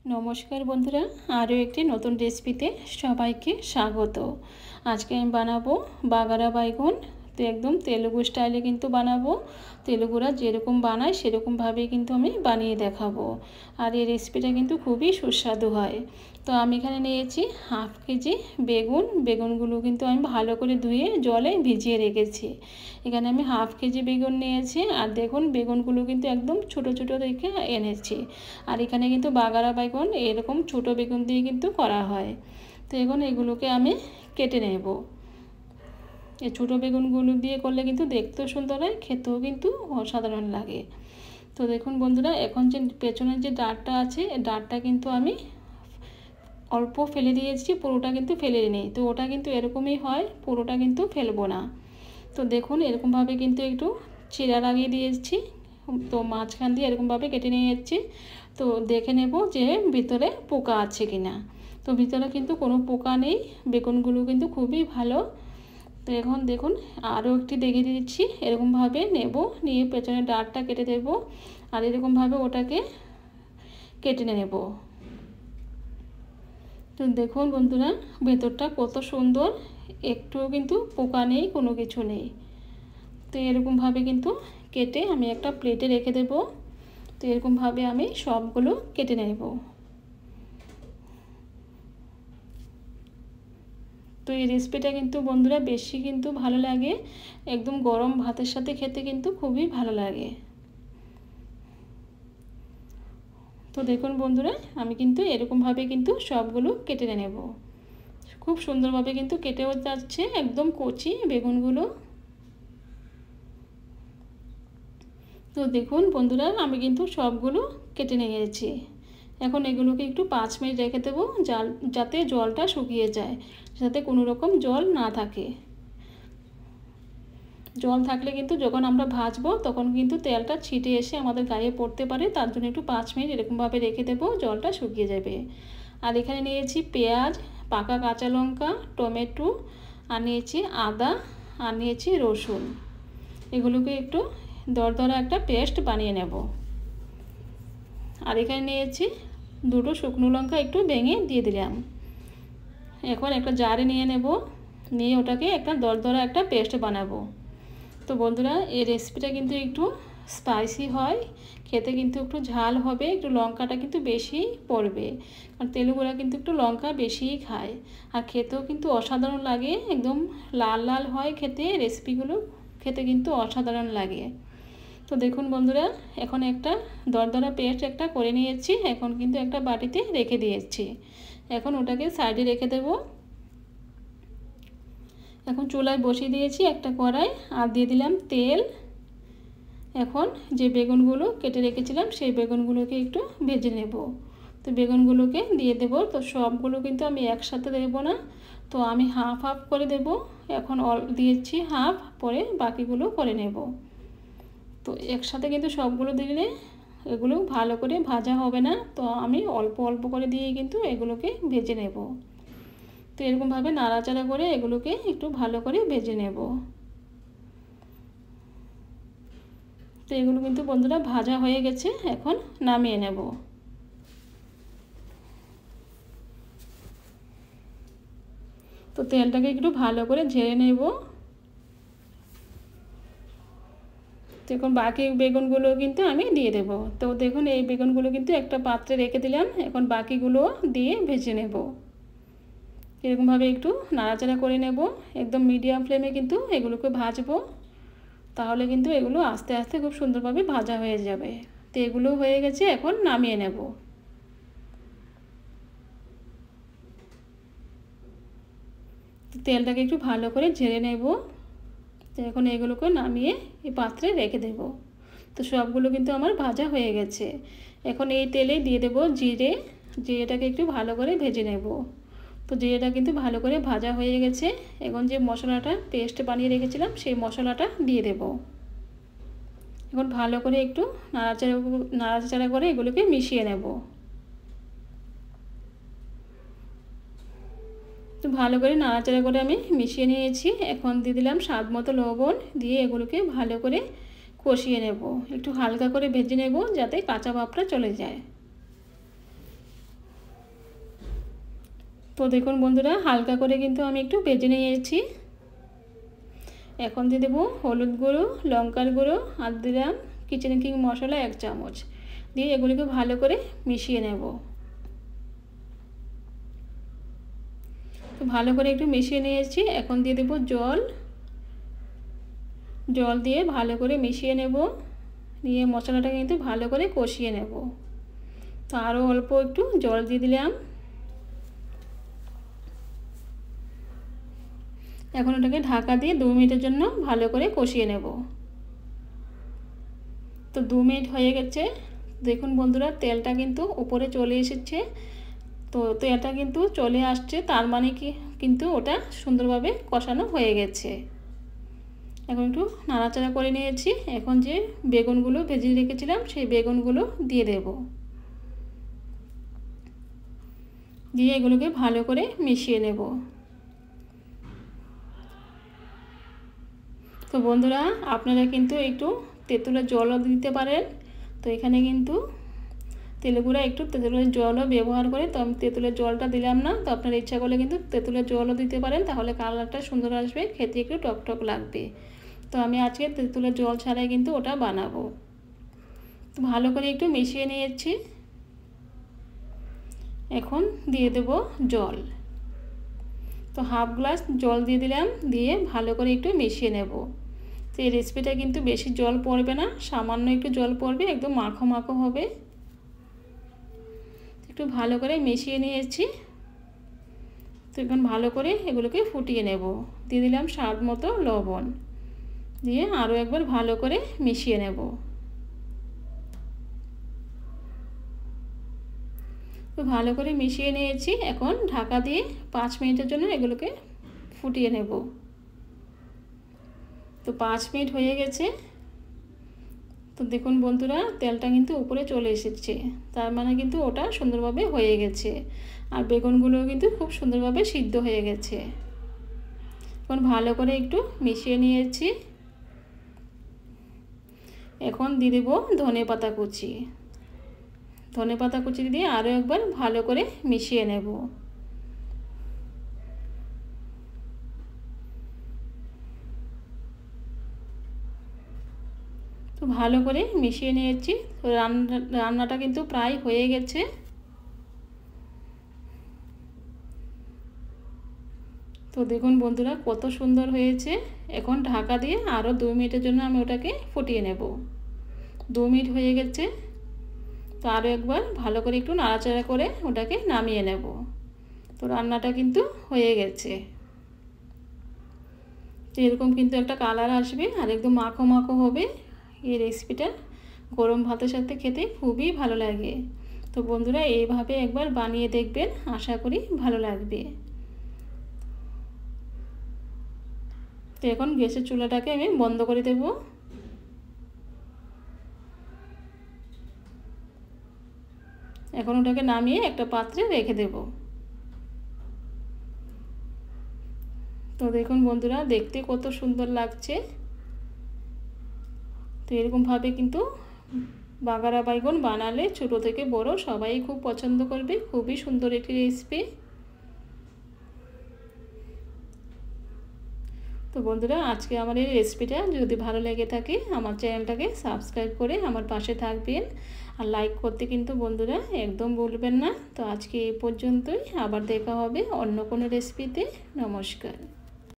नमस्कार बंधुरा आरो एकटी नतून रेसिपिते सबाइके स्वागत। आज के आमि बानाबो बागारा बैगन। तो एकदम तेलुगु स्टाइले किन्तु बानाबो। तेलुगुरा जेरकम बानाय सेरकम भावे किन्तु आमि बानिये देखाबो। और ये रेसिपिटा किन्तु खूबई सुस्वादु हय। तो आमि एखाने नियेछि हाफ केजी बेगुन। बेगुनगुलो किन्तु आमि भालो करे धुए जले भिजिए रेखेछि। एखाने आमि हाफ केजी बेगुन नियेछि और देखुन बेगुनगुलो किन्तु एकदम छोटो छोटो रेखे एनेछि। और एखाने किन्तु बागारा बैगन एरकम छोटो बेगुन दिए किन्तु करा हय। तो एखन एगुलोके आमि केटे नेब। এই ছোটো বেগুনগুলো দিয়ে করলে কিন্তু দেখতেও সুন্দর হয়, খেতেও কিন্তু অসাধারণ লাগে। তো দেখুন বন্ধুরা, এখন যে পেছনের যে ডাঁটটা আছে এই ডাঁটটা কিন্তু আমি অল্প ফেলে দিয়েছি, পুরোটা কিন্তু ফেলে নিই। তো ওটা কিন্তু এরকমই হয়, পুরোটা কিন্তু ফেলবো না। তো দেখুন এরকমভাবে কিন্তু একটু চিরা লাগিয়ে দিয়েছি। তো মাঝখান দিয়ে এরকমভাবে কেটে নিয়ে যাচ্ছি। তো দেখে নেব যে ভিতরে পোকা আছে কিনা। তো ভিতরে কিন্তু কোনো পোকা নেই, বেগুনগুলো কিন্তু খুবই ভালো। তো এখন দেখুন আরও একটি দেখিয়ে দিচ্ছি। এরকমভাবে নেব, নিয়ে পেছনের ডাঁটটা কেটে দেব আর এরকমভাবে ওটাকে কেটে নেব। তো দেখুন বন্ধুরা, ভেতরটা কত সুন্দর, একটুও কিন্তু পোকা নেই, কোনো কিছু নেই। তো এরকমভাবে কিন্তু কেটে আমি একটা প্লেটে রেখে দেব। তো এরকমভাবে আমি সবগুলো কেটে নেব। তো এই রেসিপিটা কিন্তু বন্ধুরা বেশি কিন্তু ভালো লাগে, একদম গরম ভাতের সাথে খেতে কিন্তু খুবই ভালো লাগে। তো দেখুন বন্ধুরা, আমি কিন্তু এরকমভাবে কিন্তু সবগুলো কেটে নেব। খুব সুন্দরভাবে কিন্তু কেটেও যাচ্ছে, একদম কচি বেগুনগুলো। তো দেখুন বন্ধুরা, আমি কিন্তু সবগুলো কেটে নিয়েছি। এখন এগুলোকে একটু 5 মিনিট রেখে দেবো, যাতে জলটা শুকিয়ে যায়, যাতে কোনো রকম জল না থাকে। জল থাকলে কিন্তু যখন আমরা ভাজবো তখন কিন্তু তেলটা ছিটে এসে আমাদের গায়ে পড়তে পারে, তার জন্য একটু 5 মিনিট এরকমভাবে রেখে দেবো, জলটা শুকিয়ে যাবে। আর এখানে নিয়েছি পেঁয়াজ, পাকা কাঁচা লঙ্কা, টমেটো, আর নিয়েছি আদা, আর নিয়েছি রসুন। এগুলোকে একটু দরদরা একটা পেস্ট বানিয়ে নেব। আর এখানে নিয়েছি দুটো শুকনো লঙ্কা একটু ভেঙে দিয়ে দিলাম। এখন একটা জারে নিয়ে নেব, নিয়ে ওটাকে একটা দরদরা একটা পেস্ট বানাবো। তো বন্ধুরা, এই রেসিপিটা কিন্তু একটু স্পাইসি হয়, খেতে কিন্তু একটু ঝাল হবে, একটু লঙ্কাটা কিন্তু বেশি পড়বে, কারণ তেলুগুরা কিন্তু একটু লঙ্কা বেশিই খায়। আর খেতেও কিন্তু অসাধারণ লাগে, একদম লাল লাল হয় খেতে, রেসিপিগুলো খেতে কিন্তু অসাধারণ লাগে। তো দেখুন বন্ধুরা, এখন একটা দরদরা পেস্ট একটা করে নিয়েছি, এখন কিন্তু একটা বাটিতে রেখে দিয়েছি। এখন ওটাকে সাইডে রেখে দেব। এখন চুলায় বসিয়ে দিয়েছি একটা কড়াই, আর দিয়ে দিলাম তেল। এখন যে বেগুনগুলো কেটে রেখেছিলাম সেই বেগুনগুলোকে একটু ভেজে নেব। তো বেগুনগুলোকে দিয়ে দেব। তো সবগুলো কিন্তু আমি একসাথে দেব না, তো আমি হাফ হাফ করে দেব। এখন দিয়েছি হাফ, পরে বাকিগুলো করে নেব। তো একসাথে কিন্তু সবগুলো দিলে এগুলো ভালো করে ভাজা হবে না, তো আমি অল্প অল্প করে দিয়ে কিন্তু এগুলোকে ভেজে নেব। তো এরকমভাবে নাড়াচাড়া করে এগুলোকে একটু ভালো করে ভেজে নেব। তো এগুলো কিন্তু বন্ধুরা ভাজা হয়ে গেছে, এখন নামিয়ে নেব। তো তেলটাকে একটু ভালো করে ঝেড়ে নেব। তো এখন বাকি বেগুনগুলো কিন্তু আমি দিয়ে দেব। তো দেখুন এই বেগুনগুলো কিন্তু একটা পাত্রে রেখে দিলাম, এখন বাকিগুলো দিয়ে ভেজে নেব। এরকমভাবে একটু নাড়াচাড়া করে নেব, একদম মিডিয়াম ফ্লেমে কিন্তু এগুলোকে ভাজবো, তাহলে কিন্তু এগুলো আস্তে আস্তে খুব সুন্দরভাবে ভাজা হয়ে যাবে। তো এগুলো হয়ে গেছে, এখন নামিয়ে নেব। তো তেলটাকে একটু ভালো করে ঝেড়ে নেব। তো এখন এগুলোকে নামিয়ে এই পাত্রে রেখে দেব। তো সবগুলো কিন্তু আমার ভাজা হয়ে গেছে। এখন এই তেলে দিয়ে দেব জিরে। জিরেটাকে একটু ভালো করে ভেজে নেব। তো জিরেটা কিন্তু ভালো করে ভাজা হয়ে গেছে। এখন যে মশলাটা পেস্ট বানিয়ে রেখেছিলাম সেই মশলাটা দিয়ে দেব। এখন ভালো করে একটু নাড়াচাড়া করে এগুলোকে মিশিয়ে নেব। তো ভালো করে নাড়াচাড়া করে আমি মিশিয়ে নিয়েছি। এখন দিয়ে দিলাম স্বাদ মতো লবণ, দিয়ে এগুলোকে ভালো করে কষিয়ে নেব। একটু হালকা করে ভেজে নেব, যাতে কাঁচা ভাবটা চলে যায়। তো দেখুন বন্ধুরা, হালকা করে কিন্তু আমি একটু ভেজে নিয়েছি। এখন দিয়ে দেবো হলুদ গুঁড়ো, লঙ্কার গুঁড়ো, আর দিলাম কিচেন কিং মশলা 1 চামচ, দিয়ে এগুলিকে ভালো করে মিশিয়ে নেব। তো ভালো করে একটু মিশিয়ে নিয়েছি। এখন দিয়ে দেবো জল, জল দিয়ে ভালো করে মিশিয়ে নেব, নিয়ে মশলাটা কিন্তু ভালো করে কষিয়ে নেব। তো আরও অল্প একটু জল দিয়ে দিলাম। এখন ওটাকে ঢাকা দিয়ে 2 মিনিটের জন্য ভালো করে কষিয়ে নেব। তো 2 মিনিট হয়ে গেছে। দেখুন বন্ধুরা, তেলটা কিন্তু উপরে চলে এসেছে। তো তেলটা কিন্তু চলে আসছে, তার মানে কি কিন্তু ওটা সুন্দরভাবে কষানো হয়ে গেছে। এখন একটু নাড়াচাড়া করে নিয়েছি। এখন যে বেগুনগুলো ভেজে রেখেছিলাম সেই বেগুনগুলো দিয়ে দেব, দিয়ে এগুলোকে ভালো করে মিশিয়ে নেব। তো বন্ধুরা, আপনারা কিন্তু একটু তেঁতুলের জলও দিতে পারেন। তো এখানে কিন্তু তেলেগুড়া একটু তেঁতুলের জলও ব্যবহার করে, তো আমি তেঁতুলের জলটা দিলাম না। তো আপনারা ইচ্ছা করলে কিন্তু তেঁতুলের জলও দিতে পারেন, তাহলে কালারটা সুন্দর আসবে, খেতে একটু টকটক লাগবে। তো আমি আজকে তেঁতুলের জল ছাড়াই কিন্তু ওটা বানাবো। তো ভালো করে একটু মিশিয়ে নিয়েছি। এখন দিয়ে দেব জল। তো হাফ গ্লাস জল দিয়ে দিলাম, দিয়ে ভালো করে একটু মিশিয়ে নেব। তো এই রেসিপিটা কিন্তু বেশি জল পড়বে না, সামান্য একটু জল পড়বে, একদম মাখো মাখো হবে। একটু ভালো করে মিশিয়ে নিয়েছি। তো এখন ভালো করে এগুলোকে ফুটিয়ে নেব। দিয়ে দিলাম স্বাদ মতো লবণ, দিয়ে আরও একবার ভালো করে মিশিয়ে নেব। তো ভালো করে মিশিয়ে নিয়েছি। এখন ঢাকা দিয়ে 5 মিনিটের জন্য এগুলোকে ফুটিয়ে নেব। তো 5 মিনিট হয়ে গেছে। তো দেখুন বন্ধুরা, তেলটা কিন্তু উপরে চলে এসেছে, তার মানে কিন্তু ওটা সুন্দরভাবে হয়ে গেছে, আর বেগুনগুলোও কিন্তু খুব সুন্দরভাবে সিদ্ধ হয়ে গেছে। এখন ভালো করে একটু মিশিয়ে নিয়েছি। এখন দিয়ে দেবো ধনেপাতা কুচি। ধনেপাতা কুচি দিয়ে আরও একবার ভালো করে মিশিয়ে নেব। তো ভালো করে মিশিয়ে নিয়েছি। রান্নাটা কিন্তু প্রায় হয়ে গেছে। তো দেখুন বন্ধুরা, কত সুন্দর হয়েছে। এখন ঢাকা দিয়ে আরও 2 মিনিটের জন্য আমি ওটাকে ফুটিয়ে নেব। 2 মিনিট হয়ে গেছে। তো আরও একবার ভালো করে একটু নাড়াচাড়া করে ওটাকে নামিয়ে নেব। তো রান্নাটা কিন্তু হয়ে গেছে। তো এরকম কিন্তু একটা কালার আসবে, আর একদম মাখো মাখো হবে। এই রেসিপিটা গরম ভাতের সাথে খেতে খুবই ভালো লাগে। তো বন্ধুরা, এইভাবে একবার বানিয়ে দেখবেন, আশা করি ভালো লাগবে। তো এখন গ্যাসের চুলাটাকে আমি বন্ধ করে দেব। এখন ওটাকে নামিয়ে একটা পাত্রে রেখে দেব। তো দেখুন বন্ধুরা, দেখতে কত সুন্দর লাগছে। তো এরকমভাবে কিন্তু বাগারা বাইগন বানালে ছোট থেকে বড় সবাই খুব পছন্দ করবে। খুবই সুন্দর একটি রেসিপি। তো বন্ধুরা, আজকে আমার এই রেসিপিটা যদি ভালো লেগে থাকে, আমার চ্যানেলটাকে সাবস্ক্রাইব করে আমার পাশে থাকবেন, আর লাইক করতে কিন্তু বন্ধুরা একদম ভুলবেন না। তো আজকে এই পর্যন্তই, আবার দেখা হবে অন্য কোনো রেসিপিতে। নমস্কার।